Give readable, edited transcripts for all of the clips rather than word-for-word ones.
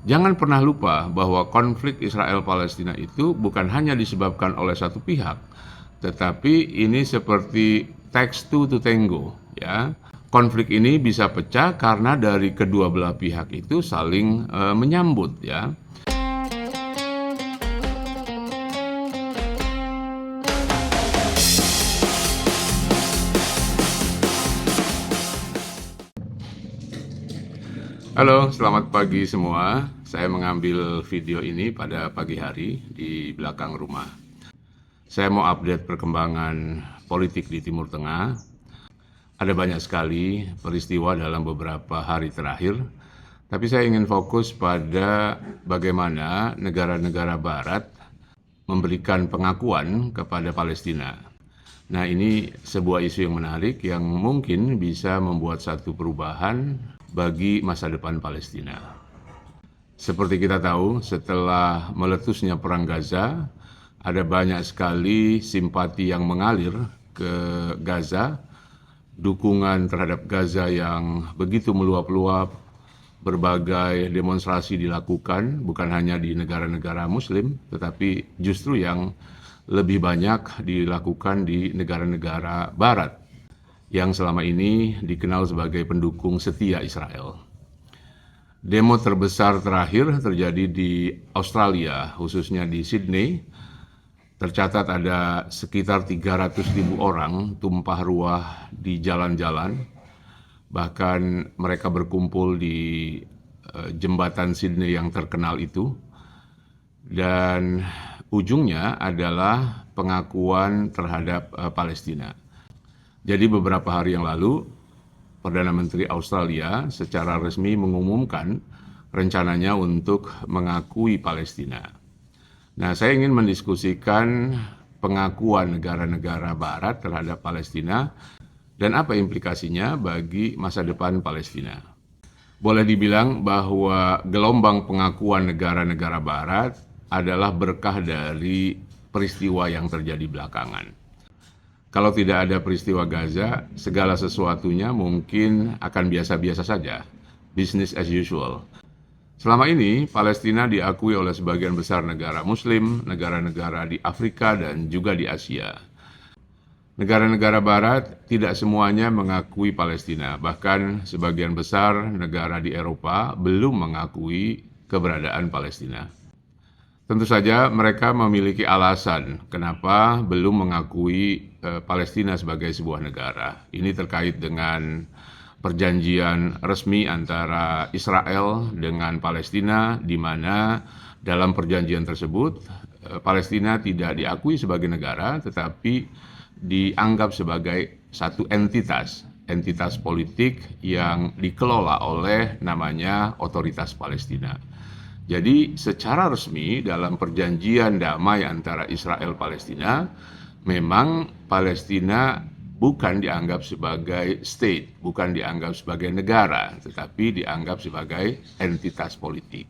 Jangan pernah lupa bahwa konflik Israel-Palestina itu bukan hanya disebabkan oleh satu pihak, tetapi ini seperti takes two to tango, ya. Konflik ini bisa pecah karena dari kedua belah pihak itu saling menyambut, ya. Halo, selamat pagi semua. Saya mengambil video ini pada pagi hari di belakang rumah. Saya mau update perkembangan politik di Timur Tengah. Ada banyak sekali peristiwa dalam beberapa hari terakhir, tapi saya ingin fokus pada bagaimana negara-negara Barat memberikan pengakuan kepada Palestina. Nah, ini sebuah isu yang menarik yang mungkin bisa membuat satu perubahan bagi masa depan Palestina. Seperti kita tahu, setelah meletusnya perang Gaza, ada banyak sekali simpati yang mengalir ke Gaza, dukungan terhadap Gaza yang begitu meluap-luap, berbagai demonstrasi dilakukan, bukan hanya di negara-negara Muslim, tetapi justru yang lebih banyak dilakukan di negara-negara Barat yang selama ini dikenal sebagai pendukung setia Israel. Demo terbesar terakhir terjadi di Australia, khususnya di Sydney. Tercatat ada sekitar 300.000 orang tumpah ruah di jalan-jalan. Bahkan mereka berkumpul di jembatan Sydney yang terkenal itu. Dan ujungnya adalah pengakuan terhadap Palestina. Jadi beberapa hari yang lalu, Perdana Menteri Australia secara resmi mengumumkan rencananya untuk mengakui Palestina. Nah, saya ingin mendiskusikan pengakuan negara-negara Barat terhadap Palestina dan apa implikasinya bagi masa depan Palestina. Boleh dibilang bahwa gelombang pengakuan negara-negara Barat adalah berkah dari peristiwa yang terjadi belakangan. Kalau tidak ada peristiwa Gaza, segala sesuatunya mungkin akan biasa-biasa saja, business as usual. Selama ini, Palestina diakui oleh sebagian besar negara Muslim, negara-negara di Afrika, dan juga di Asia. Negara-negara Barat tidak semuanya mengakui Palestina, bahkan sebagian besar negara di Eropa belum mengakui keberadaan Palestina. Tentu saja mereka memiliki alasan kenapa belum mengakui Palestina sebagai sebuah negara. Ini terkait dengan perjanjian resmi antara Israel dengan Palestina, di mana dalam perjanjian tersebut Palestina tidak diakui sebagai negara, tetapi dianggap sebagai satu entitas politik yang dikelola oleh namanya Otoritas Palestina. Jadi secara resmi dalam perjanjian damai antara Israel dan Palestina, memang Palestina bukan dianggap sebagai state, bukan dianggap sebagai negara, tetapi dianggap sebagai entitas politik.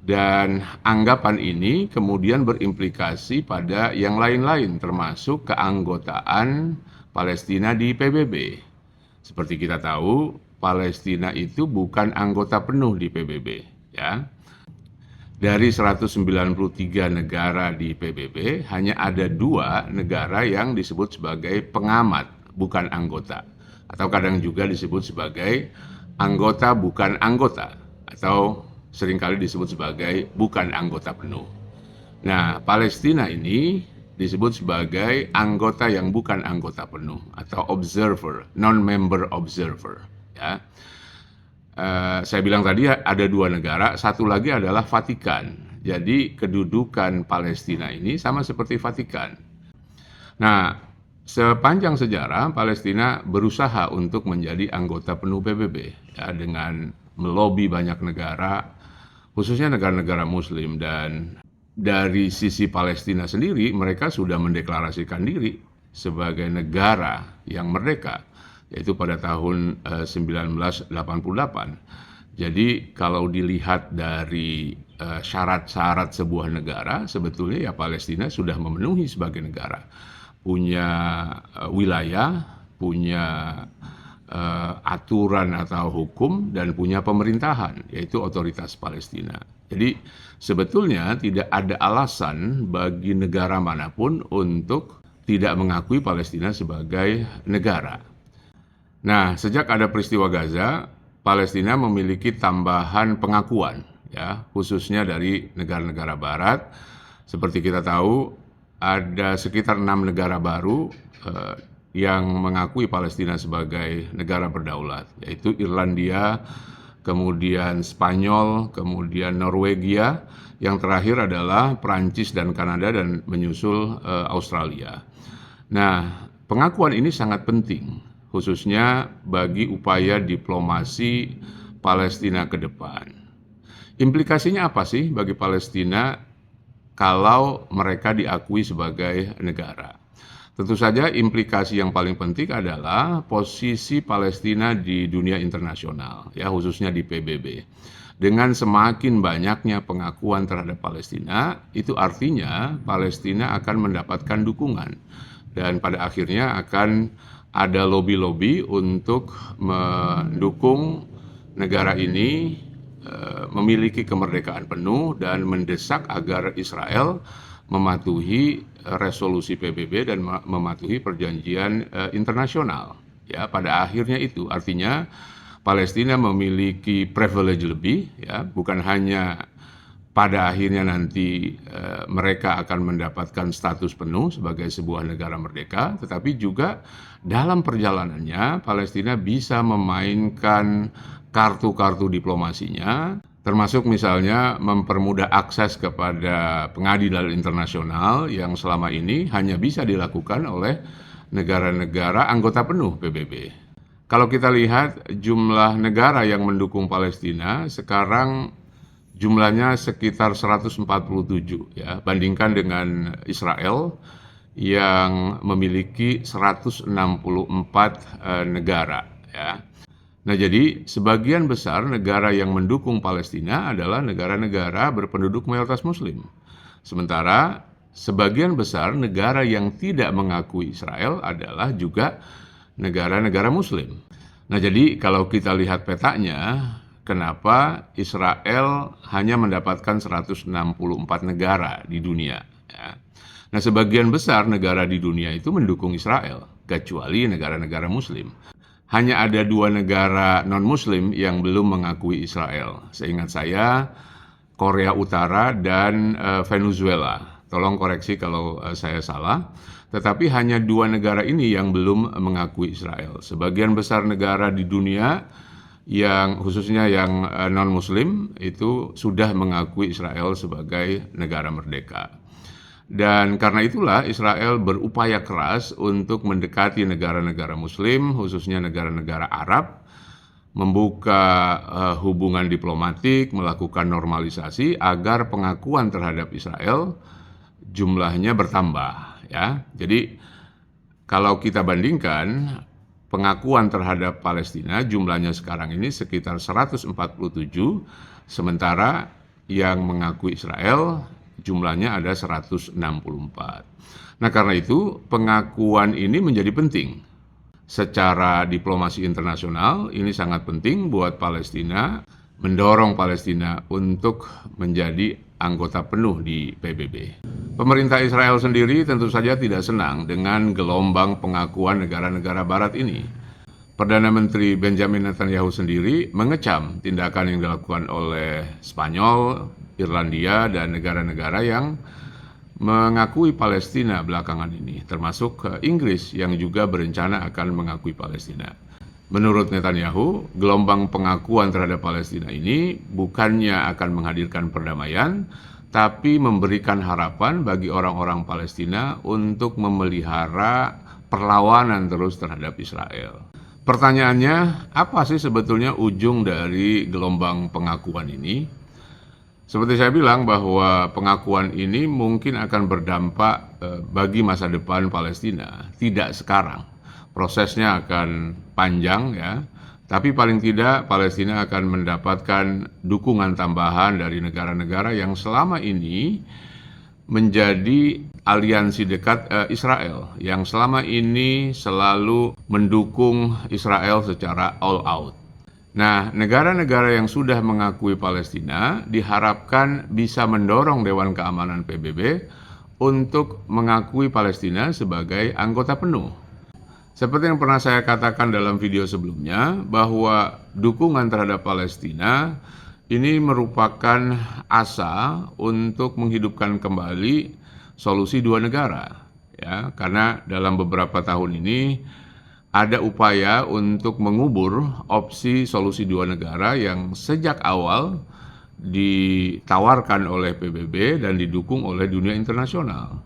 Dan anggapan ini kemudian berimplikasi pada yang lain-lain, termasuk keanggotaan Palestina di PBB. Seperti kita tahu, Palestina itu bukan anggota penuh di PBB, ya. Dari 193 negara di PBB, hanya ada 2 negara yang disebut sebagai pengamat, bukan anggota. Atau kadang juga disebut sebagai anggota bukan anggota, atau seringkali disebut sebagai bukan anggota penuh. Nah, Palestina ini disebut sebagai anggota yang bukan anggota penuh, atau observer, non-member observer, ya. Saya bilang tadi ada 2 negara, satu lagi adalah Vatikan. Jadi kedudukan Palestina ini sama seperti Vatikan. Nah, sepanjang sejarah Palestina berusaha untuk menjadi anggota penuh PBB, ya, dengan melobi banyak negara, khususnya negara-negara Muslim. Dan dari sisi Palestina sendiri, mereka sudah mendeklarasikan diri sebagai negara yang merdeka, yaitu pada tahun 1988. Jadi kalau dilihat dari syarat-syarat sebuah negara, sebetulnya ya Palestina sudah memenuhi sebagai negara. Punya wilayah, punya aturan atau hukum dan punya pemerintahan, yaitu otoritas Palestina. Jadi sebetulnya tidak ada alasan bagi negara manapun untuk tidak mengakui Palestina sebagai negara. Nah, sejak ada peristiwa Gaza, Palestina memiliki tambahan pengakuan, ya, khususnya dari negara-negara Barat. Seperti kita tahu, ada sekitar 6 negara baru yang mengakui Palestina sebagai negara berdaulat, yaitu Irlandia, kemudian Spanyol, kemudian Norwegia, yang terakhir adalah Prancis dan Kanada, dan menyusul Australia. Nah, pengakuan ini sangat penting, khususnya bagi upaya diplomasi Palestina ke depan. Implikasinya apa sih bagi Palestina kalau mereka diakui sebagai negara? Tentu saja implikasi yang paling penting adalah posisi Palestina di dunia internasional, ya, khususnya di PBB. Dengan semakin banyaknya pengakuan terhadap Palestina, itu artinya Palestina akan mendapatkan dukungan. Dan pada akhirnya akan ada lobby-lobby untuk mendukung negara ini memiliki kemerdekaan penuh dan mendesak agar Israel mematuhi resolusi PBB dan mematuhi perjanjian internasional. Ya, pada akhirnya itu artinya Palestina memiliki privilege lebih, ya, bukan hanya pada akhirnya nanti mereka akan mendapatkan status penuh sebagai sebuah negara merdeka, tetapi juga dalam perjalanannya Palestina bisa memainkan kartu-kartu diplomasinya, termasuk misalnya mempermudah akses kepada pengadilan internasional yang selama ini hanya bisa dilakukan oleh negara-negara anggota penuh PBB. Kalau kita lihat jumlah negara yang mendukung Palestina sekarang jumlahnya sekitar 147, ya, bandingkan dengan Israel yang memiliki 164 negara, ya. Nah, jadi sebagian besar negara yang mendukung Palestina adalah negara-negara berpenduduk mayoritas Muslim. Sementara sebagian besar negara yang tidak mengakui Israel adalah juga negara-negara Muslim. Nah, jadi kalau kita lihat petanya, kenapa Israel hanya mendapatkan 164 negara di dunia, ya. Nah, sebagian besar negara di dunia itu mendukung Israel, kecuali negara-negara Muslim. Hanya ada 2 negara non-Muslim yang belum mengakui Israel. Seingat saya, Korea Utara dan Venezuela. Tolong koreksi kalau saya salah. Tetapi hanya 2 negara ini yang belum mengakui Israel. Sebagian besar negara di dunia, yang khususnya yang non-Muslim, itu sudah mengakui Israel sebagai negara merdeka. Dan karena itulah Israel berupaya keras untuk mendekati negara-negara Muslim, khususnya negara-negara Arab, membuka hubungan diplomatik, melakukan normalisasi agar pengakuan terhadap Israel jumlahnya bertambah, ya. Jadi kalau kita bandingkan pengakuan terhadap Palestina jumlahnya sekarang ini sekitar 147, sementara yang mengakui Israel jumlahnya ada 164. Nah, karena itu pengakuan ini menjadi penting. Secara diplomasi internasional ini sangat penting buat Palestina, mendorong Palestina untuk menjadi anggota penuh di PBB. Pemerintah Israel sendiri tentu saja tidak senang dengan gelombang pengakuan negara-negara Barat ini. Perdana Menteri Benjamin Netanyahu sendiri mengecam tindakan yang dilakukan oleh Spanyol, Irlandia, dan negara-negara yang mengakui Palestina belakangan ini, termasuk Inggris yang juga berencana akan mengakui Palestina. Menurut Netanyahu, gelombang pengakuan terhadap Palestina ini bukannya akan menghadirkan perdamaian, tapi memberikan harapan bagi orang-orang Palestina untuk memelihara perlawanan terus terhadap Israel. Pertanyaannya, apa sih sebetulnya ujung dari gelombang pengakuan ini? Seperti saya bilang bahwa pengakuan ini mungkin akan berdampak bagi masa depan Palestina. Tidak sekarang, prosesnya akan panjang, ya. Tapi paling tidak Palestina akan mendapatkan dukungan tambahan dari negara-negara yang selama ini menjadi aliansi dekat Israel yang selama ini selalu mendukung Israel secara all out. Nah, negara-negara yang sudah mengakui Palestina diharapkan bisa mendorong Dewan Keamanan PBB untuk mengakui Palestina sebagai anggota penuh. Seperti yang pernah saya katakan dalam video sebelumnya, bahwa dukungan terhadap Palestina ini merupakan asa untuk menghidupkan kembali solusi dua negara, ya, karena dalam beberapa tahun ini ada upaya untuk mengubur opsi solusi dua negara yang sejak awal ditawarkan oleh PBB dan didukung oleh dunia internasional.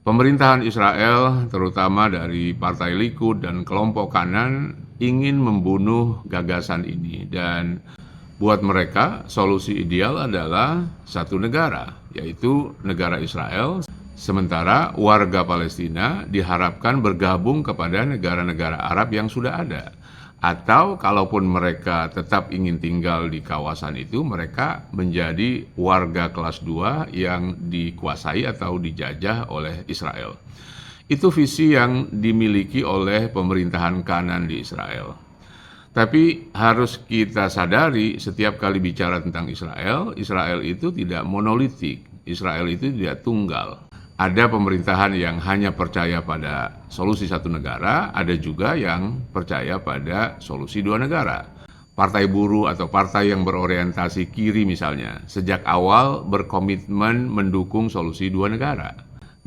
Pemerintahan Israel, terutama dari Partai Likud dan kelompok kanan, ingin membunuh gagasan ini, dan buat mereka, solusi ideal adalah satu negara, yaitu negara Israel, sementara warga Palestina diharapkan bergabung kepada negara-negara Arab yang sudah ada. Atau kalaupun mereka tetap ingin tinggal di kawasan itu, mereka menjadi warga kelas 2 yang dikuasai atau dijajah oleh Israel. Itu visi yang dimiliki oleh pemerintahan kanan di Israel. Tapi harus kita sadari, setiap kali bicara tentang Israel, Israel itu tidak monolitik, Israel itu tidak tunggal. Ada pemerintahan yang hanya percaya pada solusi satu negara, ada juga yang percaya pada solusi dua negara. Partai buruh atau partai yang berorientasi kiri misalnya, sejak awal berkomitmen mendukung solusi dua negara.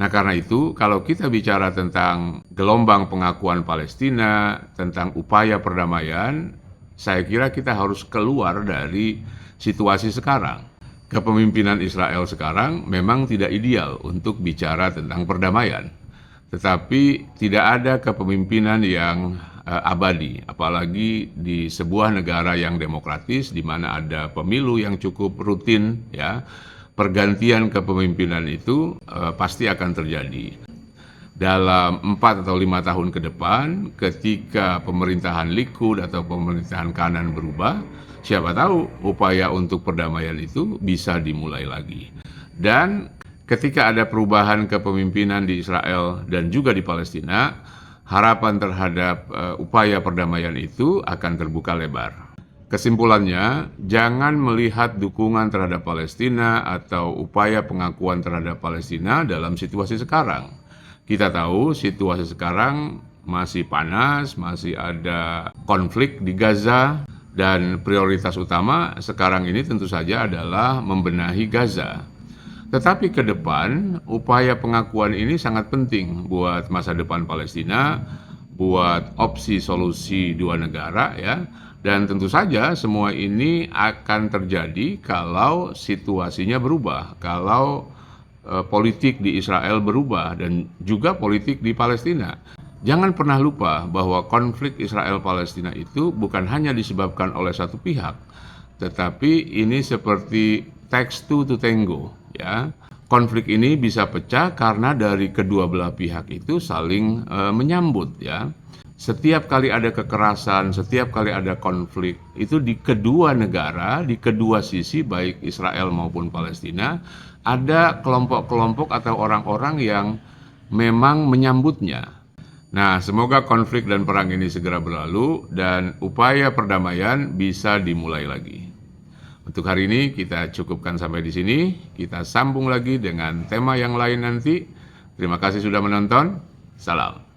Nah, karena itu kalau kita bicara tentang gelombang pengakuan Palestina, tentang upaya perdamaian, saya kira kita harus keluar dari situasi sekarang. Kepemimpinan Israel sekarang memang tidak ideal untuk bicara tentang perdamaian. Tetapi tidak ada kepemimpinan yang abadi, apalagi di sebuah negara yang demokratis di mana ada pemilu yang cukup rutin, ya. Pergantian kepemimpinan itu pasti akan terjadi. Dalam 4 atau 5 tahun ke depan, ketika pemerintahan Likud atau pemerintahan kanan berubah, siapa tahu upaya untuk perdamaian itu bisa dimulai lagi. Dan ketika ada perubahan kepemimpinan di Israel dan juga di Palestina, harapan terhadap upaya perdamaian itu akan terbuka lebar. Kesimpulannya, jangan melihat dukungan terhadap Palestina atau upaya pengakuan terhadap Palestina dalam situasi sekarang. Kita tahu situasi sekarang masih panas, masih ada konflik di Gaza, dan prioritas utama sekarang ini tentu saja adalah membenahi Gaza. Tetapi ke depan, upaya pengakuan ini sangat penting buat masa depan Palestina, buat opsi solusi dua negara, ya. Dan tentu saja semua ini akan terjadi kalau situasinya berubah, kalau politik di Israel berubah dan juga politik di Palestina. Jangan pernah lupa bahwa konflik Israel-Palestina itu bukan hanya disebabkan oleh satu pihak, tetapi ini seperti takes two to tango, ya. Konflik ini bisa pecah karena dari kedua belah pihak itu saling menyambut, ya. Setiap kali ada kekerasan, setiap kali ada konflik, itu di kedua negara, di kedua sisi, baik Israel maupun Palestina, ada kelompok-kelompok atau orang-orang yang memang menyambutnya. Nah, semoga konflik dan perang ini segera berlalu dan upaya perdamaian bisa dimulai lagi. Untuk hari ini kita cukupkan sampai di sini. Kita sambung lagi dengan tema yang lain nanti. Terima kasih sudah menonton. Salam.